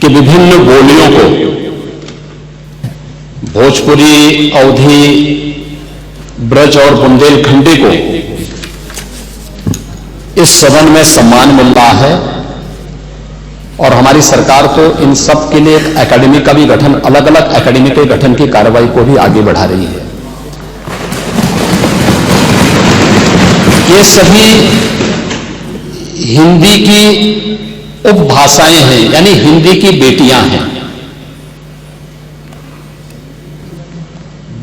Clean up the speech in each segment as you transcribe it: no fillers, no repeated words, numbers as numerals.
कि विभिन्न बोलियों को, भोजपुरी, अवधी, ब्रज और बुंदेलखंडी को इस सदन में सम्मान मिल रहा है और हमारी सरकार तो इन सब के लिए एक एकेडमी का भी गठन, अलग अलग एकेडमी के गठन की कार्रवाई को भी आगे बढ़ा रही है। ये सभी हिंदी की उपभाषाएं हैं, यानी हिंदी की बेटियां हैं।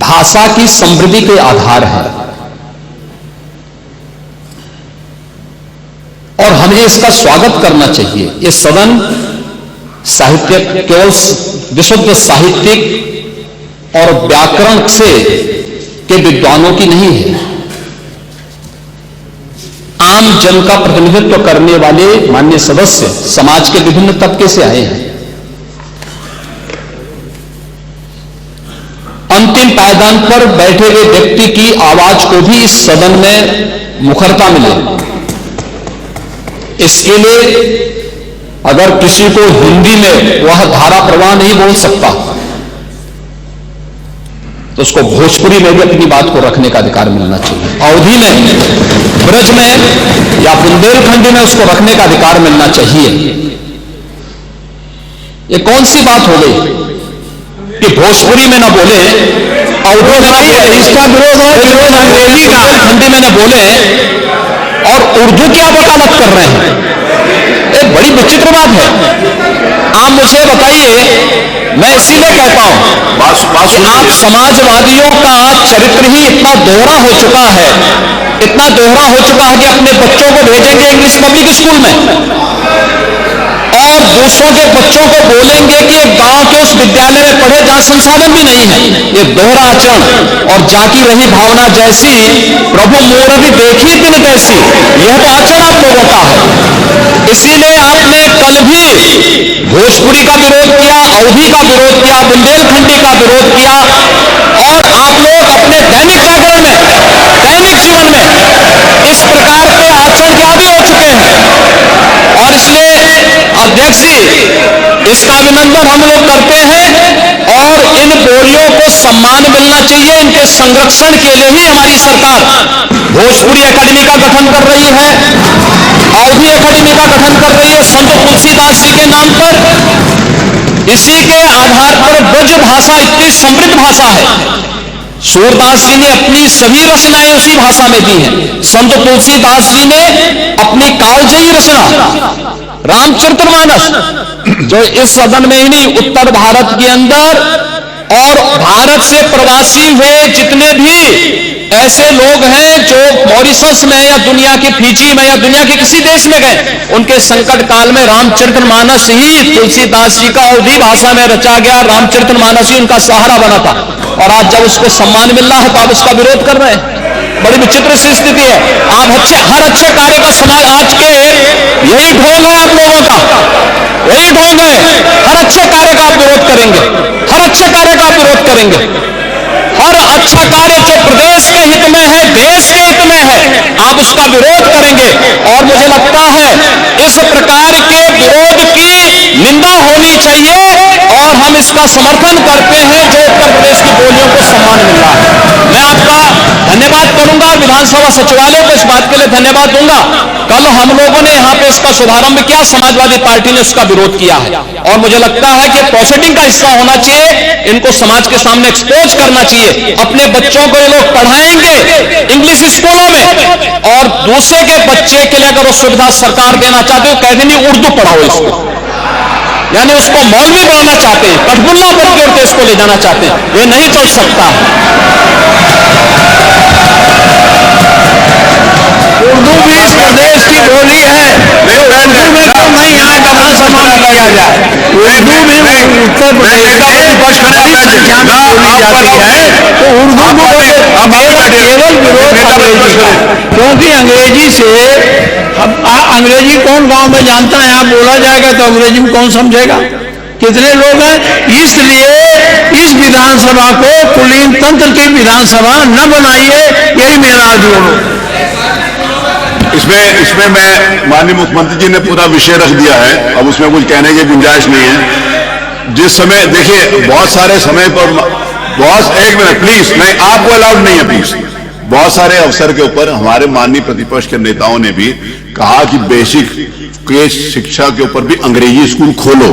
भाषा की समृद्धि के आधार है और हमें इसका स्वागत करना चाहिए। ये सदन साहित्य केवल विशुद्ध साहित्यिक और व्याकरण से के विद्वानों की नहीं है, आम जन का प्रतिनिधित्व करने वाले माननीय सदस्य समाज के विभिन्न तबके से आए हैं। अंतिम पायदान पर बैठे हुए व्यक्ति की आवाज को भी इस सदन में मुखरता मिले, इसके लिए अगर किसी को हिंदी में वह धारा प्रवाह नहीं बोल सकता तो उसको भोजपुरी में भी अपनी बात को रखने का अधिकार मिलना चाहिए, अवधी में, ब्रज में या बुंदेलखंडी में उसको रखने का अधिकार मिलना चाहिए। ये कौन सी बात हो गई कि भोजपुरी में ना बोले, अवधी में ना बोले, इसका विरोध है, विरोध अंग्रेजी का, बुंदेलखंडी में ना बोले और उर्दू की आप वकालत कर रहे हैं। एक बड़ी विचित्र बात है। आप मुझे बताइए, मैं इसीलिए कहता हूं कि आप समाजवादियों का चरित्र ही इतना दोहरा हो चुका है, इतना दोहरा हो चुका है कि अपने बच्चों को भेजेंगे इंग्लिश पब्लिक स्कूल में और दूसरों के बच्चों को बोलेंगे कि एक गांव के उस विद्यालय में पढ़े जहां संसाधन भी नहीं है। ये दोहरा आचरण और जाकी रही भावना जैसी प्रभु मूर्ति देखी दिन कैसी, यह तो आचरण आप लोगों का है। इसीलिए आपने कल भी भोजपुरी का विरोध किया, अवधी का विरोध किया, बुंदेलखंडी का विरोध किया और आप लोग अपने दैनिक जागरण में, दैनिक जीवन में इस प्रकार के आचरण के आदी हो चुके हैं और इसलिए अध्यक्ष जी इसका अभिनंदन हम लोग करते हैं और इन बोलियों को सम्मान मिलना चाहिए। इनके संरक्षण के लिए ही हमारी सरकार भोजपुरी एकेडमी का गठन कर रही है, अवधी एकेडमी का गठन कर रही है संत तुलसीदास जी के नाम पर। इसी के आधार पर ब्रज भाषा इतनी समृद्ध भाषा है। सूरदास जी ने अपनी सभी रचनाएं उसी भाषा में दी हैं। संत तुलसीदास जी ने अपनी कालजयी रचना रामचरितमानस, जो इस सदन में ही नहीं उत्तर भारत के अंदर और भारत से प्रवासी हुए जितने भी ऐसे लोग हैं जो मॉरिशस में या दुनिया के फिजी में या दुनिया के किसी देश में गए, उनके संकट काल में रामचरितमानस ही तुलसीदास जी का अवधी भाषा में रचा गया, रामचरितमानस ही उनका सहारा बना था। और आज जब उसको सम्मान मिल रहा है तो आप उसका विरोध कर रहे हैं। बड़ी विचित्र सी स्थिति है। आप हर अच्छे कार्य का समाज आज के यही ढोंग है आप लोगों का, यही ढोंग है। हर अच्छे कार्य का आप विरोध करेंगे, हर अच्छे कार्य का आप विरोध करेंगे। हर अच्छा कार्य जो प्रदेश के हित में है, देश के हित में है, आप उसका विरोध करेंगे। और मुझे लगता है इस प्रकार के विरोध की निंदा होनी चाहिए और हम इसका समर्थन करते हैं जो उत्तर प्रदेश की बोलियों को सम्मान मिल रहा है। मैं आपका धन्यवाद करूंगा, विधानसभा सचिवालय को इस बात के लिए धन्यवाद दूंगा। कल हम लोगों ने यहाँ पे इसका शुभारंभ किया, समाजवादी पार्टी ने उसका विरोध किया है और मुझे लगता है कि प्रोसीडिंग का हिस्सा होना चाहिए, इनको समाज के सामने एक्सपोज करना चाहिए। अपने बच्चों को ये लोग पढ़ाएंगे इंग्लिश स्कूलों में और दूसरे के बच्चे के लिए अगर वो सुविधा सरकार देना चाहते हो, कह देंगे उर्दू पढ़ाओ इसको, यानी उसको मौलवी बनाना चाहते हैं, कठबुल्ला बन के इसको ले जाना चाहते हैं। ये नहीं चल सकता। उर्दू भी इस प्रदेश की बोली है, उर्दू में तो नहीं यहाँ का सम्मान किया जाए। उर्दू भी उत्तर प्रदेश में बड़ी संख्या में बोली जाती है, तो उर्दू को केवल विरोध अंग्रेजी का, क्योंकि अंग्रेजी से अंग्रेजी कौन गांव में जानता है। आप बोला जाएगा तो अंग्रेजी में कौन समझेगा, कितने लोग हैं। इसलिए इस विधानसभा को कुलीन तंत्र की विधानसभा न बनाइए, यही मेरा आग्रह। इसमें मैं माननीय मुख्यमंत्री जी ने पूरा विषय रख दिया है, अब उसमें कुछ कहने की गुंजाइश नहीं है। जिस समय देखिए बहुत सारे समय पर एक मिनट प्लीज, नहीं आपको अलाउड नहीं है प्लीज। बहुत सारे अवसर के ऊपर हमारे माननीय प्रतिपक्ष के नेताओं ने भी कहा कि बेसिक के शिक्षा के ऊपर भी अंग्रेजी स्कूल खोलो।